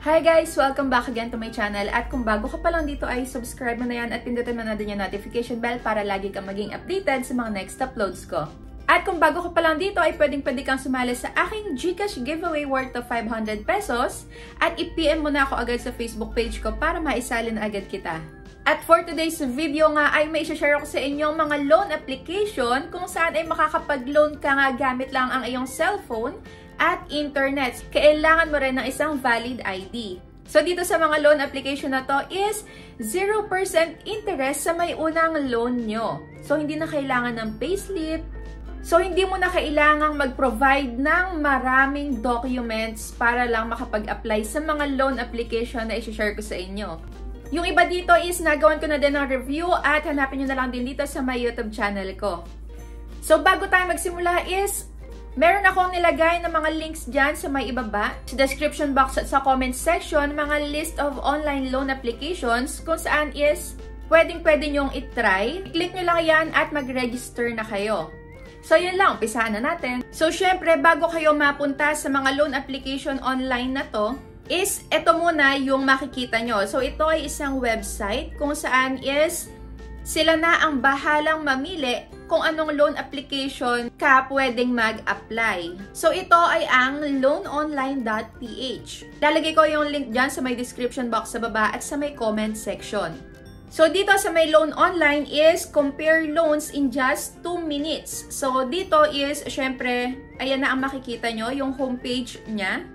Hi guys! Welcome back again to my channel. At kung bago ka pa lang dito ay subscribe mo na yan at pindutin mo na din yung notification bell para lagi kang maging updated sa mga next uploads ko. At kung bago ka pa lang dito ay pwede kang sumali sa aking GCash giveaway worth of 500 pesos at i-PM mo na ako agad sa Facebook page ko para maisali na agad kita. At for today's video nga ay may share ako sa inyong mga loan application kung saan ay makakapag-loan ka nga gamit lang ang iyong cellphone at internet. Kailangan mo rin ng isang valid ID. So dito sa mga loan application na to is 0% interest sa may unang loan nyo. So hindi na kailangan ng payslip. So hindi mo na kailangang mag-provide ng maraming documents para lang makapag-apply sa mga loan application na i-share ko sa inyo. Yung iba dito is nagawan ko na din ng review at hanapin nyo na lang din dito sa my YouTube channel ko. So bago tayo magsimula is meron akong nilagay ng mga links dyan sa may ibaba, sa description box at sa comment section, mga list of online loan applications kung saan is pwede nyong itry. Click nyo lang yan at mag-register na kayo. So yun lang, umpisahan na natin. So syempre, bago kayo mapunta sa mga loan application online na to, is ito muna yung makikita nyo. So ito ay isang website kung saan is sila na ang bahalang mamili kung anong loan application ka pwedeng mag-apply. So ito ay ang loanonline.ph. Lalagay ko yung link dyan sa may description box sa baba at sa may comment section. So dito sa may loan online is compare loans in just 2 minutes. So dito is syempre, ayan na ang makikita nyo, yung homepage niya.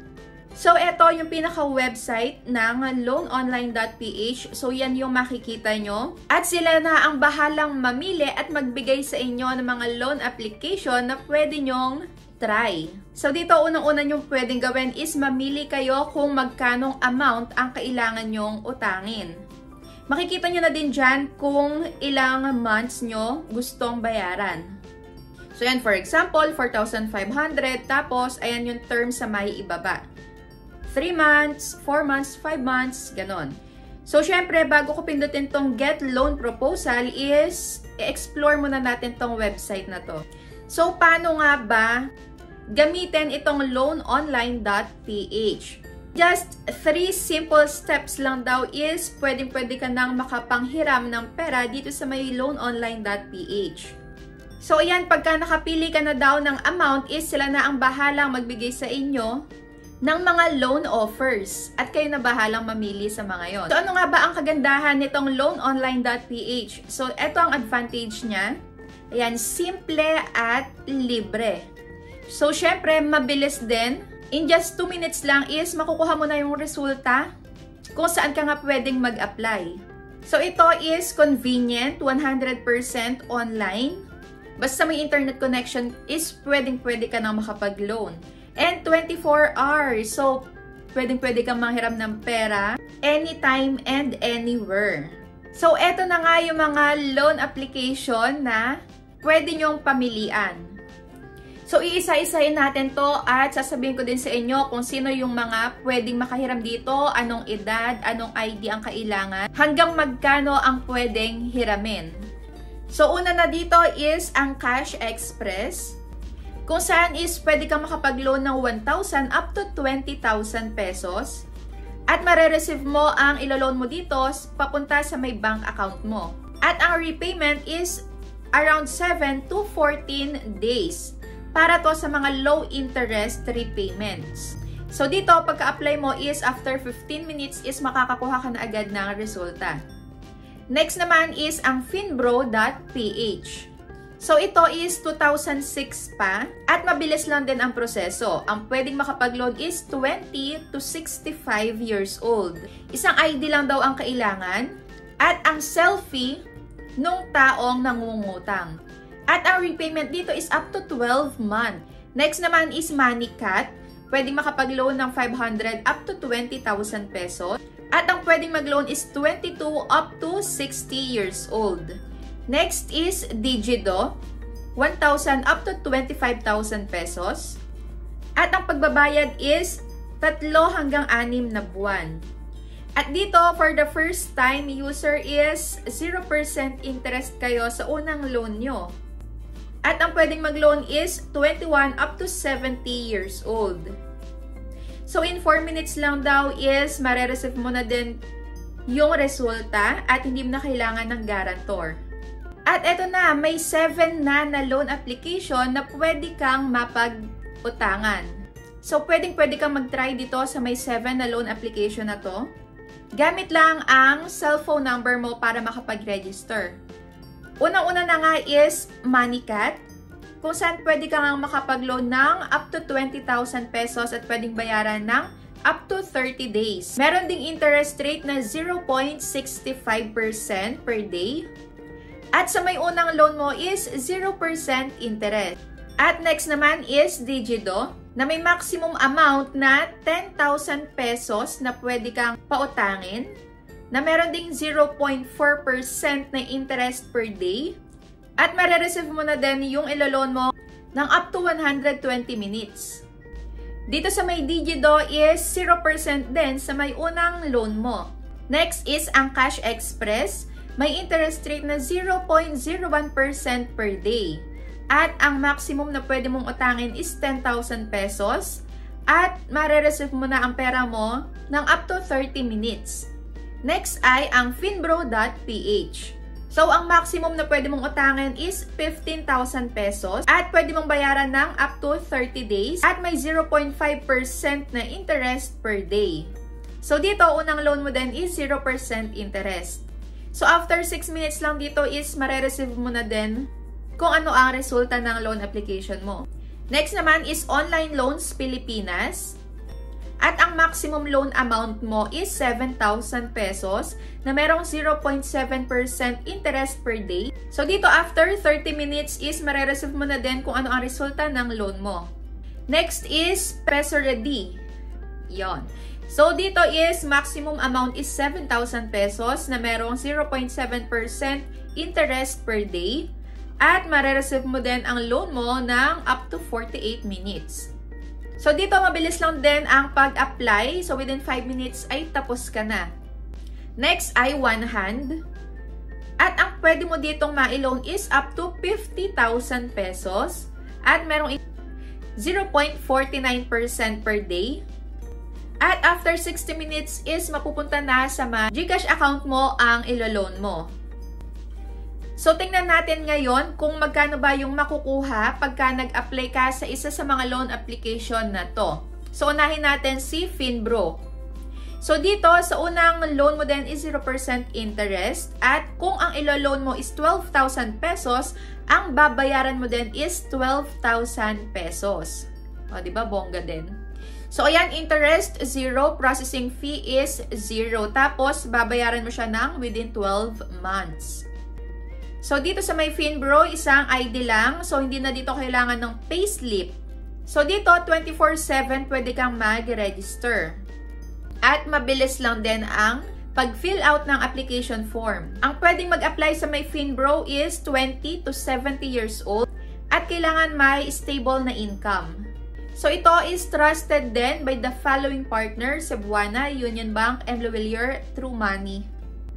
So, ito yung pinaka-website ng loanonline.ph. So, yan yung makikita nyo. At sila na ang bahalang mamili at magbigay sa inyo ng mga loan application na pwede nyong try. So, dito unang-una yung pwedeng gawin is mamili kayo kung magkanong amount ang kailangan nyong utangin. Makikita nyo na din dyan kung ilang months nyo gustong bayaran. So, yan for example, 4,500. Tapos, ayan yung term sa may ibaba. 3 months, 4 months, 5 months, ganon. So, syempre, bago ko pindutin tong Get Loan Proposal is, i-explore muna natin tong website na to. So, paano nga ba gamitin itong loanonline.ph? Just 3 simple steps lang daw is, pwede ka nang makapanghiram ng pera dito sa may loanonline.ph. So, ayan, pagka nakapili ka na daw ng amount is, sila na ang bahalang magbigay sa inyo ng mga loan offers at kayo na bahalang mamili sa mga yon. So ano nga ba ang kagandahan nitong loanonline.ph? So ito ang advantage niya. Ayan, simple at libre. So syempre, mabilis din. In just 2 minutes lang is makukuha mo na yung resulta kung saan ka nga pwedeng mag-apply. So ito is convenient, 100% online. Basta may internet connection is pwede ka na makapag-loan. And 24 hours. So, pwede kang manghiram ng pera anytime and anywhere. So, eto na nga yung mga loan application na pwede nyong pamilian. So, iisa-isahin natin to at sasabihin ko din sa inyo kung sino yung mga pwedeng makahiram dito, anong edad, anong ID ang kailangan, hanggang magkano ang pwedeng hiramin. So, una na dito is ang Cash Express, kung saan is pwede kang makapag-loan ng 1,000 up to 20,000 pesos. At mare-receive mo ang ilo-loan mo dito papunta sa may bank account mo. At ang repayment is around 7 to 14 days. Para to sa mga low interest repayments. So dito, pagka-apply mo is after 15 minutes is makakakuha ka na agad ng resulta. Next naman is ang finbro.ph. So, ito is 2006 pa at mabilis lang din ang proseso. Ang pwedeng makapag-loan is 20 to 65 years old. Isang ID lang daw ang kailangan at ang selfie nung taong nangungutang. At ang repayment dito is up to 12 months. Next naman is MoneyCat. Pwedeng makapag-loan ng 500 up to 20,000 pesos. At ang pwedeng mag-loan is 22 up to 60 years old. Next is Digido, 1,000 up to 25,000 pesos. At ang pagbabayad is 3 hanggang 6 na buwan. At dito, for the first time user is 0% interest kayo sa unang loan nyo. At ang pwedeng mag-loan is 21 up to 70 years old. So in 4 minutes lang daw is marereceive mo na din yung resulta at hindi mo na kailangan ng guarantor. At eto na, may 7 na loan application na pwede kang mapag-utangan. So pwede kang mag-try dito sa may 7 na loan application na to. Gamit lang ang cellphone number mo para makapag-register. Unang-una na nga is MoneyCat, kung saan pwede kang makapag-loan ng up to 20,000 pesos at pwedeng bayaran ng up to 30 days. Meron ding interest rate na 0.65% per day. At sa may unang loan mo is 0% interest. At next naman is Digido, na may maximum amount na 10,000 pesos na pwede kang pautangin, na meron ding 0.4% na interest per day, at marereceive mo na din yung ilo-loan mo ng up to 120 minutes. Dito sa may Digido is 0% din sa may unang loan mo. Next is ang Cash Express, may interest rate na 0.01% per day. At ang maximum na pwede mong utangin is 10,000 pesos. At marereceive mo na ang pera mo ng up to 30 minutes. Next ay ang finbro.ph. So, ang maximum na pwede mong utangin is 15,000 pesos. At pwede mong bayaran ng up to 30 days. At may 0.5% na interest per day. So, dito, unang loan mo din is 0% interest. So, after 6 minutes lang dito is marereceive mo na din kung ano ang resulta ng loan application mo. Next naman is Online Loans Pilipinas. At ang maximum loan amount mo is 7,000 pesos na merong 0.7% interest per day. So dito after 30 minutes is marereceive mo na din kung ano ang resulta ng loan mo. Next is Peso Ready. Yon. So dito is maximum amount is 7,000 pesos na merong 0.7% interest per day. At marereceive mo din ang loan mo ng up to 48 minutes. So, dito mabilis lang din ang pag-apply. So, within 5 minutes ay tapos ka na. Next ay One Hand. At ang pwede mo ditong ma-loan is up to 50,000 pesos. At merong 0.49% per day. At after 60 minutes is mapupunta na sa GCash account mo ang ilo-loan mo. So, tingnan natin ngayon kung magkano ba yung makukuha pagka nag-apply ka sa isa sa mga loan application na to. So, unahin natin si Finbro. So, dito, sa unang loan mo din is 0% interest. At kung ang ilo-loan mo is 12,000 pesos, ang babayaran mo din is 12,000 pesos. O, diba? Bongga din. So, ayan, interest 0, processing fee is 0. Tapos, babayaran mo siya ng within 12 months. So, dito sa may Finbro, isang ID lang. So, hindi na dito kailangan ng payslip. So, dito, 24/7 pwede kang mag-register. At mabilis lang din ang pag-fill out ng application form. Ang pwedeng mag-apply sa may Finbro is 20 to 70 years old at kailangan may stable na income. So, ito is trusted din by the following partners: Cebuana, Union Bank, and Luwilier through Money.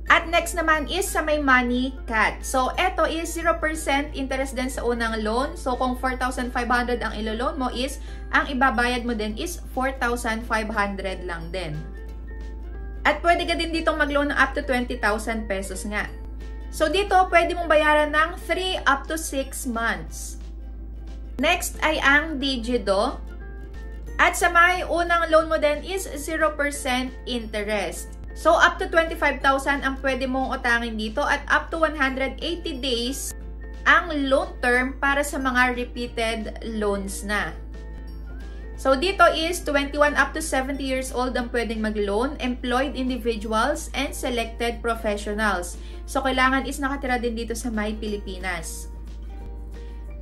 At next naman is sa may MoneyCat. So, eto is 0% interest din sa unang loan. So, kung 4,500 ang ilo-loan mo is, ang ibabayad mo din is 4,500 lang din. At pwede ka din ditong mag-loan ng up to 20,000 pesos nga. So, dito pwede mong bayaran ng 3 up to 6 months. Next ay ang Digido. At sa may unang loan mo din is 0% interest. So, up to 25,000 ang pwede mong utangin dito at up to 180 days ang loan term para sa mga repeated loans na. So, dito is 21 up to 70 years old ang pwedeng mag-loan, employed individuals, and selected professionals. So, kailangan is nakatira din dito sa may Pilipinas.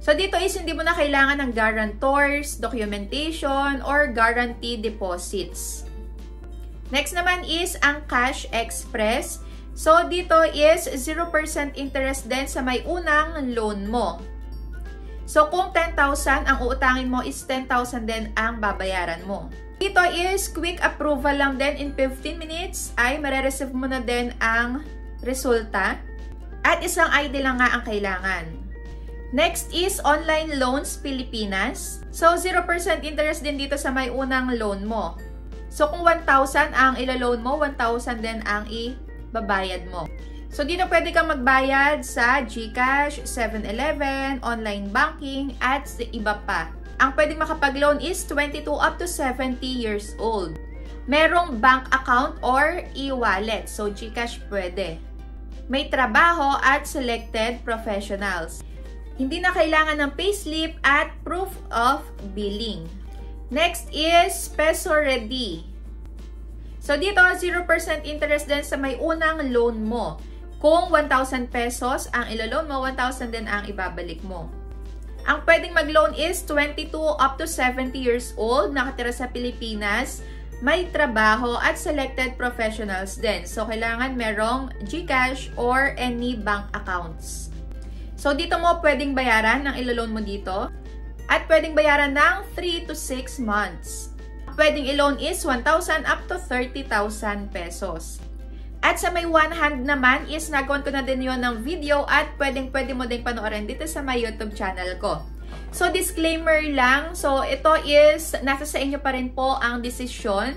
So, dito is hindi mo na kailangan ng guarantors, documentation, or guarantee deposits. Next naman is ang Cash Express. So, dito is 0% interest din sa may unang loan mo. So, kung 10,000 ang uutangin mo is 10,000 din ang babayaran mo. Dito is quick approval lang din in 15 minutes ay marereceive mo na din ang resulta. At isang ID lang nga ang kailangan. Next is Online Loans Pilipinas. So, 0% interest din dito sa may unang loan mo. So, kung 1,000 ang ilo-loan mo, 1,000 din ang ibabayad mo. So, dito pwede kang magbayad sa GCash, 7-Eleven, online banking, at iba pa. Ang pwedeng makapag-loan is 22 up to 70 years old. Merong bank account or e-wallet. So, GCash pwede. May trabaho at selected professionals. Hindi na kailangan ng payslip at proof of billing. Next is Peso Ready. So, dito 0% interest din sa may unang loan mo. Kung 1,000 pesos ang ilo-loan mo, 1,000 din ang ibabalik mo. Ang pwedeng mag-loan is 22 up to 70 years old, nakatira sa Pilipinas, may trabaho at selected professionals din. So, kailangan merong GCash or any bank accounts. So, dito mo pwedeng bayaran ng ilo-loan mo dito at pwedeng bayaran ng 3 to 6 months. Pwedeng i-loan is 1,000 up to 30,000 pesos. At sa may one hand naman is nagawan ko na din yon ng video at pwede mo din panoorin dito sa my YouTube channel ko. So, disclaimer lang. So, ito is nasa sa inyo pa rin po ang desisyon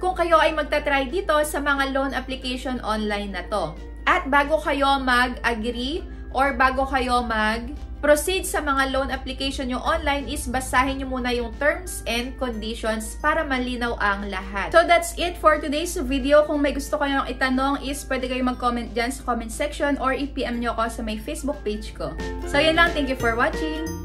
kung kayo ay magta-try dito sa mga loan application online na to. At bago kayo mag-agree or bago kayo mag-proceed sa mga loan application nyo online is basahin nyo muna yung terms and conditions para malinaw ang lahat. So that's it for today's video. Kung may gusto kayong itanong is pwede kayo mag-comment dyan sa comment section or i-PM nyo ako sa may Facebook page ko. So yun lang. Thank you for watching!